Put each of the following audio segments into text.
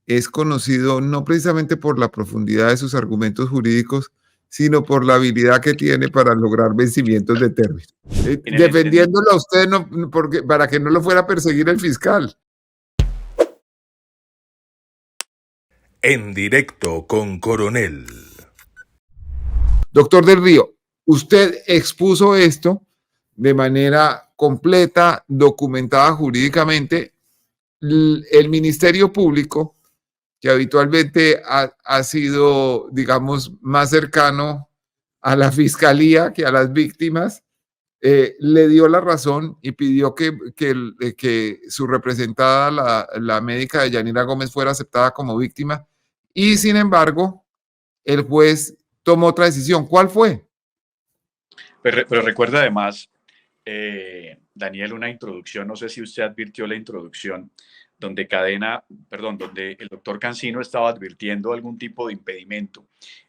es conocido no precisamente por la profundidad de sus argumentos jurídicos, sino por la habilidad que tiene para lograr vencimientos de término. Defendiéndolo a usted porque, para que no lo fuera a perseguir el fiscal. En directo con Coronel. Doctor del Río, usted expuso esto de manera completa, documentada jurídicamente. El Ministerio Público, que habitualmente ha sido, digamos, más cercano a la Fiscalía que a las víctimas, le dio la razón y pidió que su representada, la médica de Yanira Gómez, fuera aceptada como víctima. Y, sin embargo, el juez tomó otra decisión. ¿Cuál fue? Pero recuerda además, Daniel, una introducción, no sé si usted advirtió la introducción, donde el doctor Cancino estaba advirtiendo algún tipo de impedimento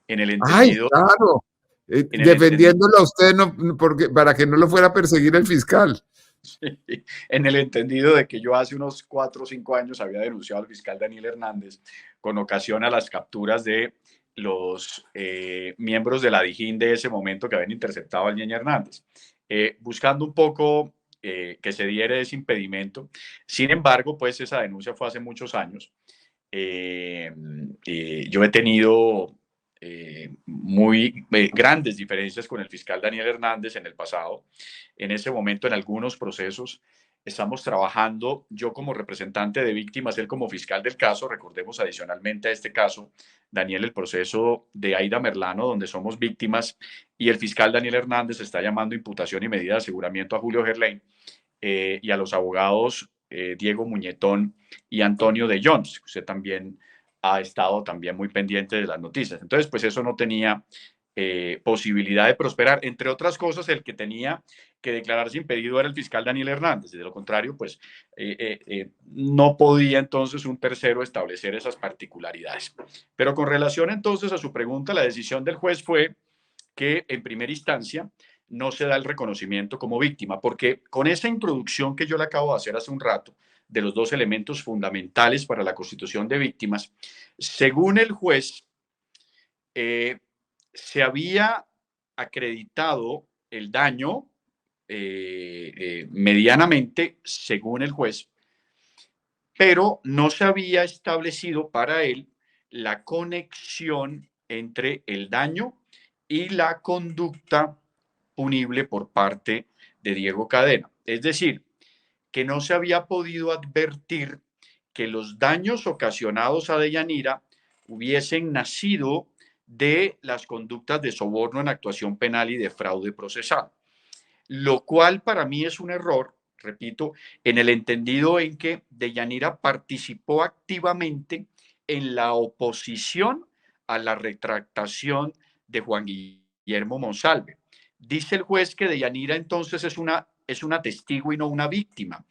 en el entendido. ¡Ay, claro! Defendiéndolo a usted porque, para que no lo fuera a perseguir el fiscal. Sí, en el entendido de que yo hace unos 4 o 5 años había denunciado al fiscal Daniel Hernández con ocasión a las capturas de los miembros de la Dijín de ese momento que habían interceptado al Ñeñe Hernández, buscando un poco que se diera ese impedimento. Sin embargo, pues esa denuncia fue hace muchos años. Yo he tenido muy grandes diferencias con el fiscal Daniel Hernández en el pasado. En ese momento, en algunos procesos, estamos trabajando, yo como representante de víctimas, él como fiscal del caso. Recordemos adicionalmente a este caso, Daniel, el proceso de Aida Merlano, donde somos víctimas, y el fiscal Daniel Hernández está llamando imputación y medida de aseguramiento a Julio Gerlain y a los abogados Diego Muñetón y Antonio de Jones. Usted también ha estado también muy pendiente de las noticias. Entonces, pues eso no tenía posibilidad de prosperar. Entre otras cosas, el que tenía que declararse impedido era el fiscal Daniel Hernández. De lo contrario, pues no podía entonces un tercero establecer esas particularidades. Pero con relación entonces a su pregunta, la decisión del juez fue que en primera instancia no se da el reconocimiento como víctima, porque con esa introducción que yo le acabo de hacer hace un rato, de los 2 elementos fundamentales para la constitución de víctimas, según el juez, se había acreditado el daño medianamente, según el juez, pero no se había establecido para él la conexión entre el daño y la conducta punible por parte de Diego Cadena. Es decir, que no se había podido advertir que los daños ocasionados a Deyanira hubiesen nacido de las conductas de soborno en actuación penal y de fraude procesal, lo cual para mí es un error, repito, en el entendido en que Deyanira participó activamente en la oposición a la retractación de Juan Guillermo Monsalve. Dice el juez que Deyanira entonces es una testigo y no una víctima.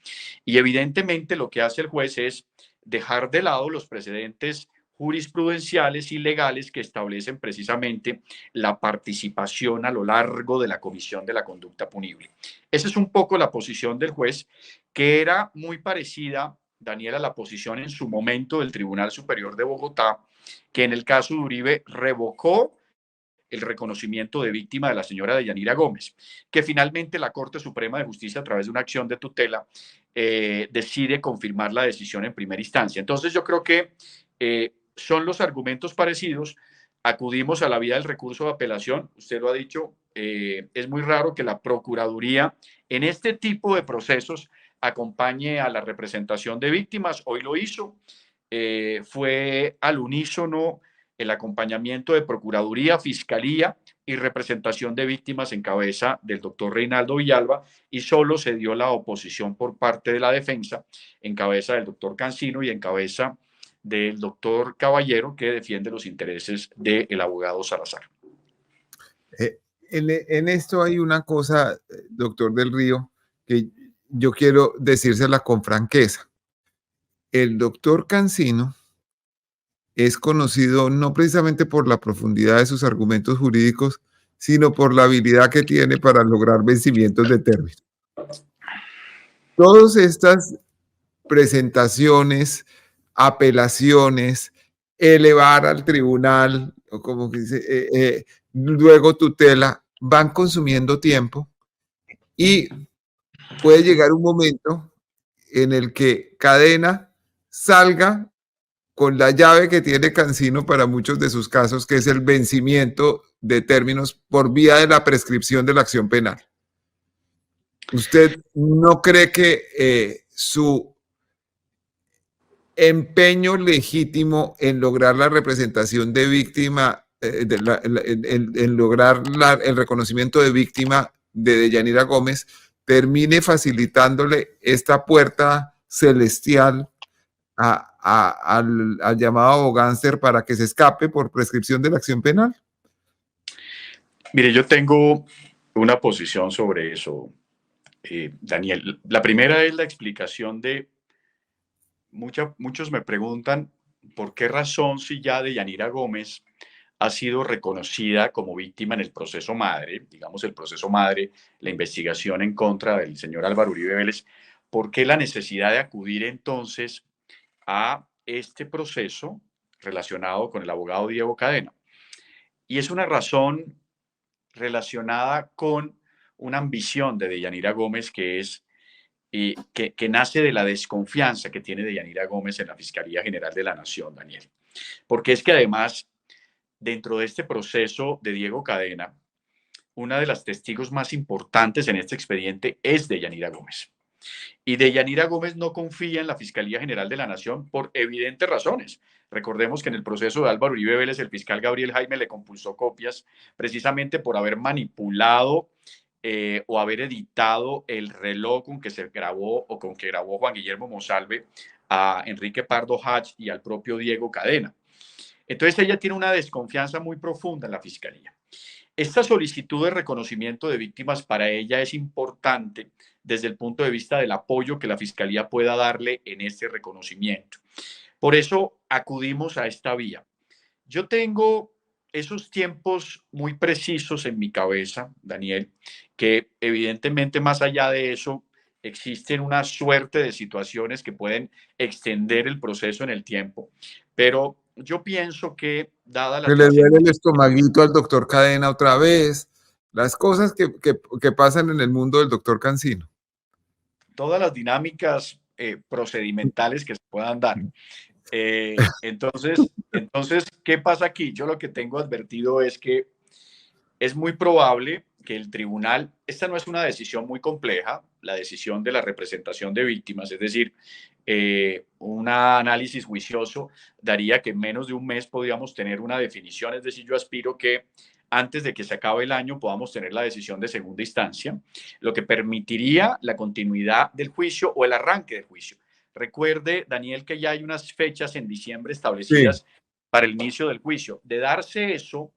Y evidentemente lo que hace el juez es dejar de lado los precedentes jurisprudenciales y legales que establecen precisamente la participación a lo largo de la comisión de la conducta punible. Esa es un poco la posición del juez, que era muy parecida, Daniela, a la posición en su momento del Tribunal Superior de Bogotá, que en el caso de Uribe revocó el reconocimiento de víctima de la señora Deyanira Gómez, que finalmente la Corte Suprema de Justicia, a través de una acción de tutela, decide confirmar la decisión en primera instancia. Entonces yo creo que son los argumentos parecidos. Acudimos a la vía del recurso de apelación. Usted lo ha dicho, es muy raro que la Procuraduría en este tipo de procesos acompañe a la representación de víctimas. Hoy lo hizo. Fue al unísono el acompañamiento de Procuraduría, Fiscalía y representación de víctimas en cabeza del doctor Reinaldo Villalba, y solo se dio la oposición por parte de la defensa en cabeza del doctor Cancino y en cabeza del doctor Caballero, que defiende los intereses del abogado Salazar. En esto hay una cosa, doctor del Río, que yo quiero decírsela con franqueza. El doctor Cancino es conocido no precisamente por la profundidad de sus argumentos jurídicos, sino por la habilidad que tiene para lograr vencimientos de término. Todas estas presentaciones apelaciones, elevar al tribunal, o como que dice, luego tutela, van consumiendo tiempo y puede llegar un momento en el que Cadena salga con la llave que tiene Cancino para muchos de sus casos, que es el vencimiento de términos por vía de la prescripción de la acción penal. ¿Usted no cree que su empeño legítimo en lograr la representación de víctima, en lograr el reconocimiento de víctima de Deyanira Gómez, termine facilitándole esta puerta celestial al llamado abogánster para que se escape por prescripción de la acción penal? Mire, yo tengo una posición sobre eso, Daniel. La primera es la explicación de muchos me preguntan por qué razón, si ya Deyanira Gómez ha sido reconocida como víctima en el proceso madre, digamos el proceso madre, la investigación en contra del señor Álvaro Uribe Vélez, ¿por qué la necesidad de acudir entonces a este proceso relacionado con el abogado Diego Cadena? Y es una razón relacionada con una ambición de Deyanira Gómez que es que nace de la desconfianza que tiene Deyanira Gómez en la Fiscalía General de la Nación, Daniel. Porque es que además, dentro de este proceso de Diego Cadena, una de las testigos más importantes en este expediente es Deyanira Gómez. Y Deyanira Gómez no confía en la Fiscalía General de la Nación por evidentes razones. Recordemos que en el proceso de Álvaro Uribe Vélez, el fiscal Gabriel Jaime le compulsó copias precisamente por haber manipulado o haber editado el reloj con que se grabó o con que grabó Juan Guillermo Monsalve a Enrique Pardo Hatch y al propio Diego Cadena. Entonces ella tiene una desconfianza muy profunda en la Fiscalía. Esta solicitud de reconocimiento de víctimas para ella es importante desde el punto de vista del apoyo que la Fiscalía pueda darle en este reconocimiento. Por eso acudimos a esta vía. Yo tengo esos tiempos muy precisos en mi cabeza, Daniel, que evidentemente más allá de eso existen una suerte de situaciones que pueden extender el proceso en el tiempo, pero yo pienso que dada la Que le duele el trascendencia, estomaguito al doctor Cadena otra vez, las cosas que pasan en el mundo del doctor Cancino. todas las dinámicas procedimentales que se puedan dar. Entonces, ¿qué pasa aquí? Yo lo que tengo advertido es que es muy probable que el tribunal, esta no es una decisión muy compleja, la decisión de la representación de víctimas, es decir, un análisis juicioso daría que en menos de un mes podríamos tener una definición, es decir, yo aspiro que antes de que se acabe el año podamos tener la decisión de segunda instancia, lo que permitiría la continuidad del juicio o el arranque del juicio. Recuerde, Daniel, que ya hay unas fechas en diciembre establecidas Sí. para el inicio del juicio. De darse eso,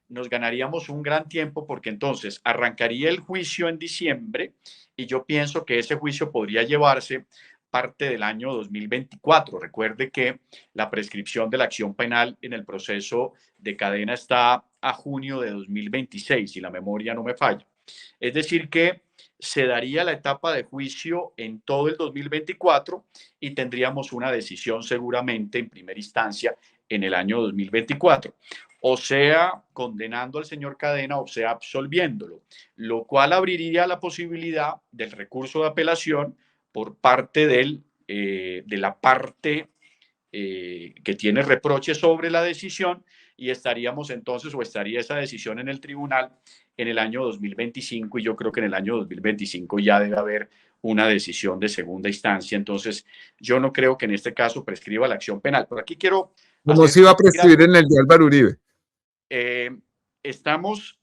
nos ganaríamos un gran tiempo porque entonces arrancaría el juicio en diciembre y yo pienso que ese juicio podría llevarse parte del año 2024. Recuerde que la prescripción de la acción penal en el proceso de Cadena está a junio de 2026, si la memoria no me falla. Es decir, que se daría la etapa de juicio en todo el 2024 y tendríamos una decisión seguramente en primera instancia en el año 2024, o sea, condenando al señor Cadena o sea, absolviéndolo, lo cual abriría la posibilidad del recurso de apelación por parte de la parte que tiene reproches sobre la decisión y estaríamos entonces o estaría esa decisión en el tribunal en el año 2025 y yo creo que en el año 2025 ya debe haber una decisión de segunda instancia. Entonces, yo no creo que en este caso prescriba la acción penal. Pero aquí quiero Como hacer si iba a prescribir en el de Álvaro Uribe. Estamos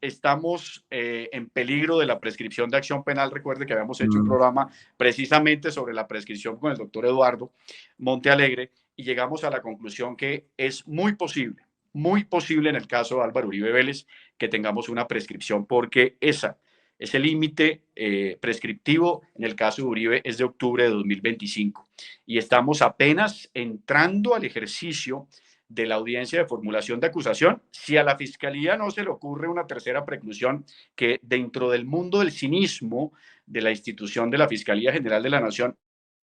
en peligro de la prescripción de acción penal. Recuerde que habíamos hecho un programa precisamente sobre la prescripción con el doctor Eduardo Montealegre y llegamos a la conclusión que es muy posible en el caso de Álvaro Uribe Vélez que tengamos una prescripción porque ese límite prescriptivo en el caso de Uribe es de octubre de 2025 y estamos apenas entrando al ejercicio de la audiencia de formulación de acusación, si a la Fiscalía no se le ocurre una tercera preclusión que dentro del mundo del cinismo de la institución de la Fiscalía General de la Nación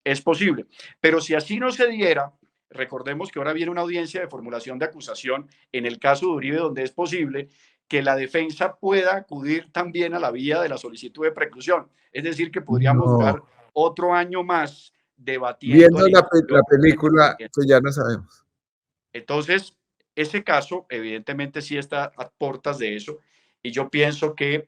es posible. Pero si así no se diera, Recordemos que ahora viene una audiencia de formulación de acusación en el caso de Uribe, donde es posible que la defensa pueda acudir también a la vía de la solicitud de preclusión. Es decir, que podríamos durar No. otro año más debatiendo. Viendo la película, que ya no sabemos. Entonces, ese caso evidentemente sí está a puertas de eso, y yo pienso que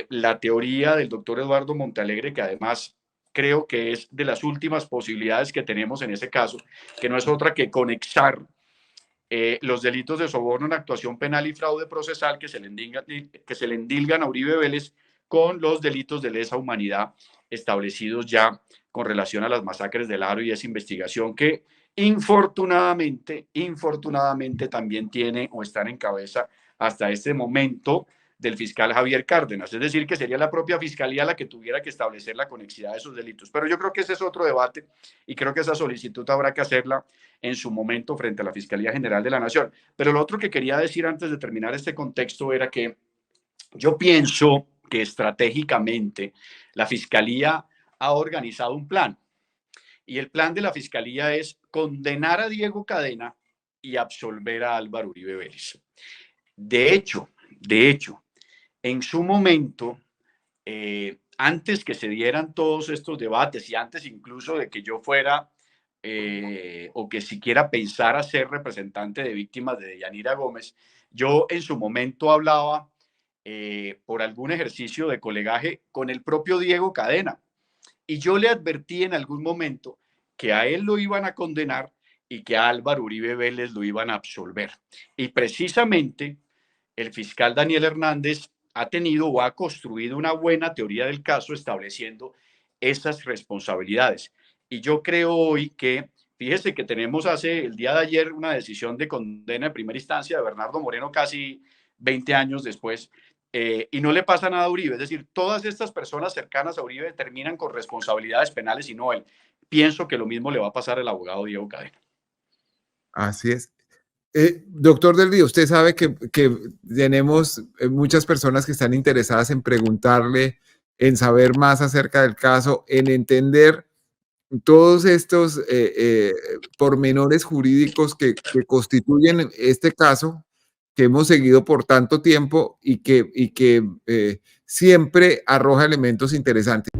la teoría del doctor Eduardo Montalegre, que además creo que es de las últimas posibilidades que tenemos en ese caso, que no es otra que conexar los delitos de soborno en actuación penal y fraude procesal que se le endilgan a Uribe Vélez con los delitos de lesa humanidad establecidos ya con relación a las masacres del Aro, y esa investigación que infortunadamente también tiene o están en cabeza hasta este momento del fiscal Javier Cárdenas. Es decir, que sería la propia fiscalía la que tuviera que establecer la conexidad de esos delitos. Pero yo creo que ese es otro debate, y creo que esa solicitud habrá que hacerla en su momento frente a la Fiscalía General de la Nación. Pero lo otro que quería decir antes de terminar este contexto era que yo pienso que estratégicamente la Fiscalía ha organizado un plan, y el plan de la Fiscalía es condenar a Diego Cadena y absolver a Álvaro Uribe Vélez. De hecho, en su momento, antes que se dieran todos estos debates y antes incluso de que yo fuera o que siquiera pensara ser representante de víctimas de Deyanira Gómez, yo en su momento hablaba por algún ejercicio de colegaje con el propio Diego Cadena, y yo le advertí en algún momento que a él lo iban a condenar y que a Álvaro Uribe Vélez lo iban a absolver. Y precisamente el fiscal Daniel Hernández ha tenido o ha construido una buena teoría del caso estableciendo esas responsabilidades. Y yo creo hoy que, fíjese que tenemos el día de ayer una decisión de condena de primera instancia de Bernardo Moreno casi 20 años después, y no le pasa nada a Uribe. Es decir, todas estas personas cercanas a Uribe terminan con responsabilidades penales y no él. Pienso que lo mismo le va a pasar al abogado Diego Cadena. Así es. Doctor Del Río, usted sabe que tenemos muchas personas que están interesadas en preguntarle, en saber más acerca del caso, en entender todos estos pormenores jurídicos que constituyen este caso que hemos seguido por tanto tiempo y que siempre arroja elementos interesantes.